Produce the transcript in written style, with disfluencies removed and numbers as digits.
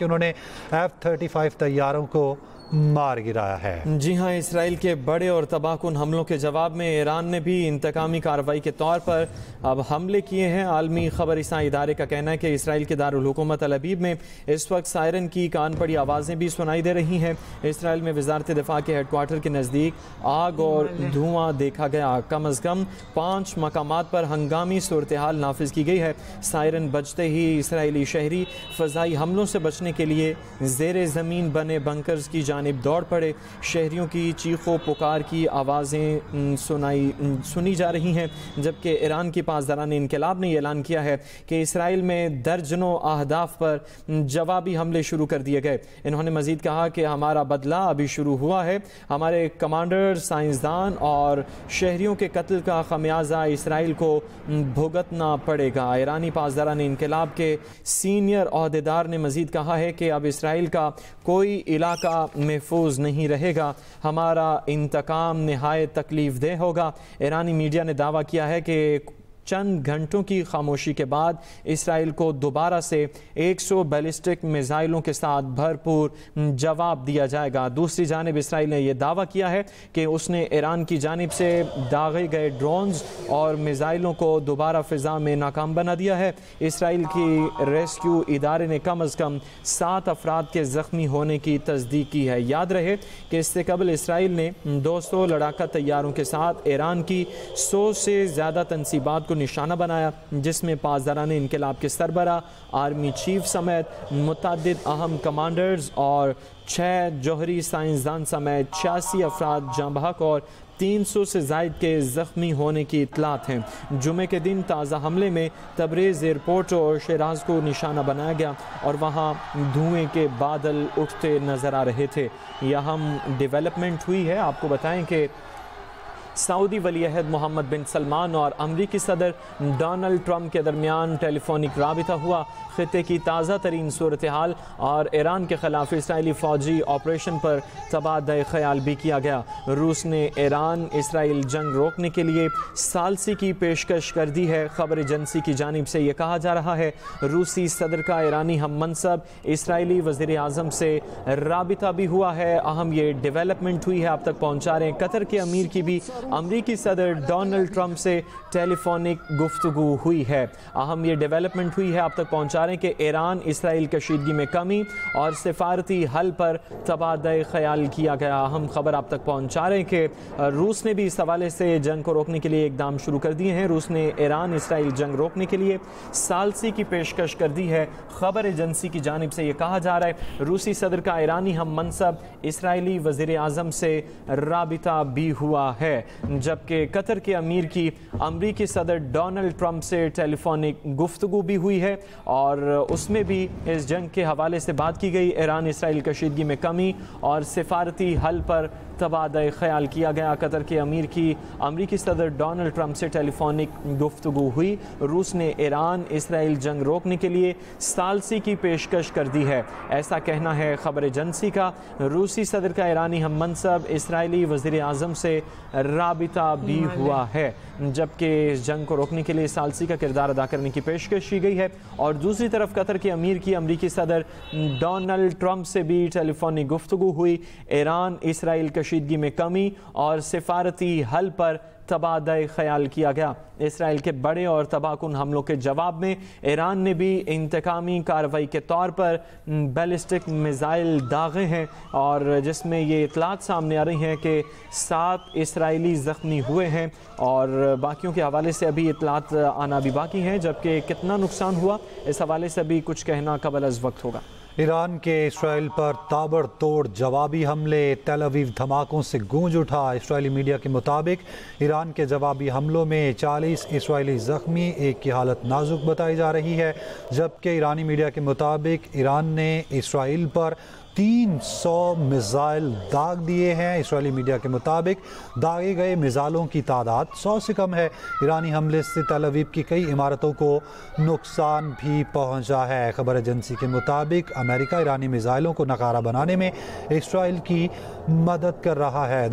کہ انہوں نے F-35 طیاروں کو مار گرایا ہے۔ جی ہاں، اسرائیل کے بڑے اور تباہ کن حملوں کے جواب میں ایران نے بھی انتقامی کارروائی کے طور پر اب حملے کیے ہیں۔ عالمی خبر رساں ادارے کا کہنا ہے کہ اسرائیل کے دارالحکومت تل ابیب میں اس وقت سائرن کی کان پڑی آوازیں بھی سنائی دے رہی ہیں۔ اسرائیل میں وزارت دفاع کے ہیڈ کوارٹر کے نزدیک آگ اور دھواں دیکھا گیا۔ کم از کم 5 مقامات پر ہنگامی صورتحال نافذ کی گئی ہے۔ سائرن بجتے ہی اسرائیلی شہری فضائی حملوں سے بچنے کے لیے زیر زمین بنے بنکرز کی جانب دوڑ پڑے۔ شہریوں کی چیخ و پکار کی آوازیں سنی جا رہی ہیں، جبکہ ایران کی پاسداران انقلاب نے یہ اعلان کیا ہے کہ اسرائیل میں درجنوں اہداف پر جوابی حملے شروع کر دیے گئے۔ انہوں نے مزید کہا کہ ہمارا بدلہ ابھی شروع ہوا ہے۔ ہمارے کمانڈر، سائنسدان اور شہریوں کے قتل کا خمیازہ اسرائیل کو بھگتنا پڑے گا۔ ایرانی پاسداران انقلاب کے سینئر عہدیدار نے مزید کہا ہے کہ اب اسرائیل کا کوئی علاقہ محفوظ نہیں رہے گا۔ ہمارا انتقام نہایت تکلیف دہ ہوگا۔ ایرانی میڈیا نے دعویٰ کیا ہے کہ چند گھنٹوں کی خاموشی کے بعد اسرائیل کو دوبارہ سے 100 بیلسٹک میزائلوں کے ساتھ بھرپور جواب دیا جائے گا۔ دوسری جانب اسرائیل نے یہ دعویٰ کیا ہے کہ اس نے ایران کی جانب سے داغے گئے ڈرونز اور میزائلوں کو دوبارہ فضا میں ناکام بنا دیا ہے۔ اسرائیل کی ریسکیو ادارے نے کم از کم 7 افراد کے زخمی ہونے کی تصدیق کی ہے۔ یاد رہے کہ اس سے قبل اسرائیل نے 200 لڑاکا طیاروں کے ساتھ ایران کی 100 سے زیادہ تنصیبات کو نشانہ بنایا، جس میں پاسداران انقلاب کے سربراہ، آرمی چیف سمیت متعدد اہم کمانڈرز اور 6 جوہری سائنسدان سمیت 86 افراد جاں بحق اور 300 سے زائد کے زخمی ہونے کی اطلاعات ہیں۔ جمعے کے دن تازہ حملے میں تبریز ایئرپورٹ اور شیراز کو نشانہ بنایا گیا اور وہاں دھوئیں کے بادل اٹھتے نظر آ رہے تھے۔ یہ اہم ڈیولپمنٹ ہوئی ہے۔ آپ کو بتائیں کہ سعودی ولی عہد محمد بن سلمان اور امریکی صدر ڈونلڈ ٹرمپ کے درمیان ٹیلی فونک رابطہ ہوا۔ خطے کی تازہ ترین صورتحال اور ایران کے خلاف اسرائیلی فوجی آپریشن پر تبادلہ خیال بھی کیا گیا۔ روس نے ایران اسرائیل جنگ روکنے کے لیے ثالثی کی پیشکش کر دی ہے۔ خبر ایجنسی کی جانب سے یہ کہا جا رہا ہے روسی صدر کا ایرانی ہم منصب اسرائیلی وزیر اعظم سے رابطہ بھی ہوا ہے۔ اہم یہ ڈیولپمنٹ ہوئی ہے، آپ تک پہنچا رہے ہیں۔ قطر کے امیر کی بھی امریکی صدر ڈونلڈ ٹرمپ سے ٹیلی فونک گفتگو ہوئی ہے۔ اہم یہ ڈیولپمنٹ ہوئی ہے، آپ تک پہنچا رہے ہیں کہ ایران اسرائیل کشیدگی میں کمی اور سفارتی حل پر تبادلہ خیال کیا گیا۔ اہم خبر آپ تک پہنچا رہے ہیں کہ روس نے بھی اس حوالے سے جنگ کو روکنے کے لیے اقدام شروع کر دیے ہیں۔ روس نے ایران اسرائیل جنگ روکنے کے لیے ثالثی کی پیشکش کر دی ہے۔ خبر ایجنسی کی جانب سے یہ کہا جا رہا ہے روسی صدر کا ایرانی ہم منصب اسرائیلی وزیر اعظم سے رابطہ بھی ہوا ہے، جبکہ قطر کے امیر کی امریکی صدر ڈونلڈ ٹرمپ سے ٹیلی فونک گفتگو بھی ہوئی ہے اور اس میں بھی اس جنگ کے حوالے سے بات کی گئی۔ ایران اسرائیل کشیدگی میں کمی اور سفارتی حل پر تبادلہ خیال کیا گیا۔ قطر کے امیر کی امریکی صدر ڈونلڈ ٹرمپ سے ٹیلی فونک گفتگو ہوئی۔ روس نے ایران اسرائیل جنگ روکنے کے لیے ثالثی کی پیشکش کر دی ہے، ایسا کہنا ہے خبر ایجنسی کا۔ روسی صدر کا ایرانی ہم منصب اسرائیلی وزیر اعظم سے رابطہ بھی ہوا ہے، جبکہ اس جنگ کو روکنے کے لیے ثالثی کا کردار ادا کرنے کی پیشکش کی گئی ہے۔ اور دوسری طرف قطر کے امیر کی امریکی صدر ڈونلڈ ٹرمپ سے بھی ٹیلی فونک گفتگو ہوئی۔ ایران اسرائیل کشیدگی میں کمی اور سفارتی حل پر تبادلہ خیال کیا گیا۔ اسرائیل کے بڑے اور تباہ کن حملوں کے جواب میں ایران نے بھی انتقامی کارروائی کے طور پر بیلسٹک میزائل داغے ہیں، اور جس میں یہ اطلاعات سامنے آ رہی ہیں کہ 7 اسرائیلی زخمی ہوئے ہیں اور باقیوں کے حوالے سے ابھی اطلاعات آنا بھی باقی ہیں، جبکہ کتنا نقصان ہوا اس حوالے سے بھی کچھ کہنا قبل از وقت ہوگا۔ ایران کے اسرائیل پر تابڑ توڑ جوابی حملے، تل ابیب دھماکوں سے گونج اٹھا۔ اسرائیلی میڈیا کے مطابق ایران کے جوابی حملوں میں 40 اسرائیلی زخمی، ایک کی حالت نازک بتائی جا رہی ہے، جبکہ ایرانی میڈیا کے مطابق ایران نے اسرائیل پر 300 میزائل داغ دیے ہیں۔ اسرائیلی میڈیا کے مطابق داغے گئے میزائلوں کی تعداد 100 سے کم ہے۔ ایرانی حملے سے تل ابیب کی کئی عمارتوں کو نقصان بھی پہنچا ہے۔ خبر ایجنسی کے مطابق امریکہ ایرانی میزائلوں کو ناکارہ بنانے میں اسرائیل کی مدد کر رہا ہے۔